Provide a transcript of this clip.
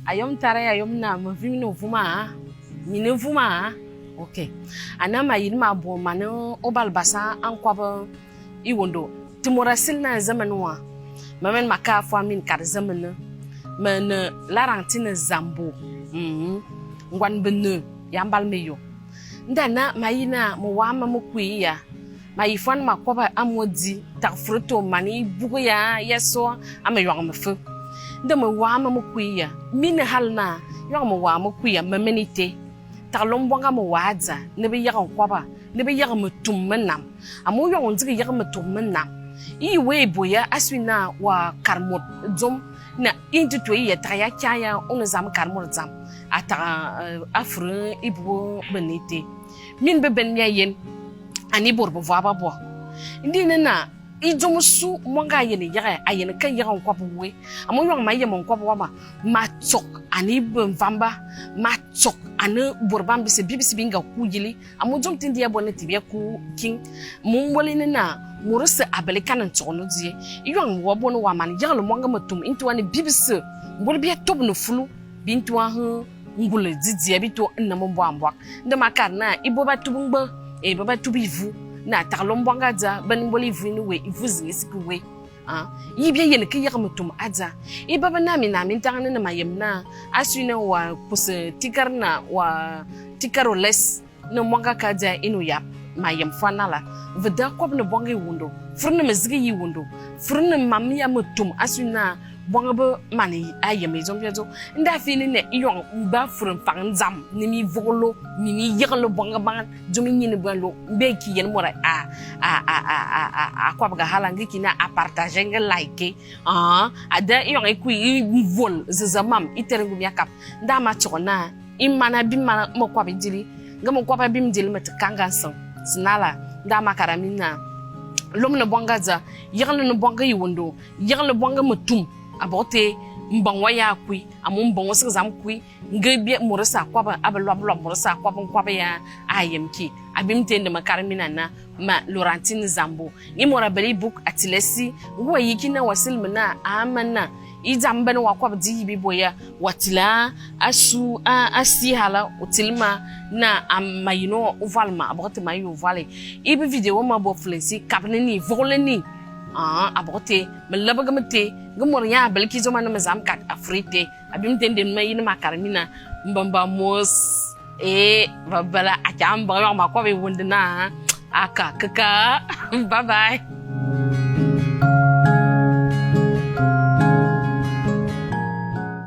ayom tare ayom na mvimi no vuma mine vuma okay anama yinma bo mano obalbasa ankwaba iwondo timorasil na zamanwa mamen maka fo amin kar zamana men larantina zambo ngwan benne yambal meyo ndana mayina mo wama mo kwiya mayifan makoba amodi takfruto mani bugoya yeso amayong mfu ndama wama mo kwiya mine halna yong mo wama kwiya mamenite taklombonga mo wadza nebe yaga kwaba nebe yaga mutum menam amu yong nzige yaga mutum menam iwe boya aswina wa karmot zom na into ya taya kaya on zam karmot zam ata afre ibu benite min be ben yen ani borbo vaba bo ndina na ijomusu monga yen yaga ayen kan yaga kwapo we amu yong ma yem kwapo wa ma tok ani ben vamba ma tok ane borbam bise bibisi binga kujili amu jom tindia boneti be ku king mun wolina na muruse abele kanan tsono die yong wo bono wa man yaglo monga matum into wani bibisi mbol be top no fulu bintu wa hu ngule didie bito na mombo ambwa ndema karna iboba tubungba e baba tubivu na taklombonga za ban bolivu ni we ivuzi siku we yibye yen ke yaga mutum aza e baba nami na min tangana na mayemna aswina wa puse tikarna wa tikaroles no monga kaja inu yap mayem fanala veda kwab no bonga wundo furna mezgi yi wundo furna mamya mutum aswina bonga be mani ayem zombiazo nda fini ne yong ba furun fang zam ni mi volo ni yeglo bonga ban jomi ni balo be ki yen mora kwab ga halangi kina a partager nga like ada yong e ku vol zezamam iterengu mi akap nda ma chona imana bimana mo kwab jili ngam kwab bim jili met kangansan sinala nda makaramina lomna bonga za yeglo no bonga yi wundo yeglo bonga mutum abote mbangwa ya kui amu mbangwa se zam kui ngebie murasa kwaba abalwa murasa kwaba ya ayemki abimtende makarmina na ma Laurentine Zambo ni mora beli book atilesi wo yikina wasilmana amanna izamban wa kwaba dibi boya watila asu asihala utilma na amayino uvalma abote mayu vale ibi video ma bo flensi kabneni voleni abote melabagamte gumor ya belki zoma na mazam kat afrite abimtende mayina makarmina mbamba mos babala akamba ma ko be wondina aka kaka bye bye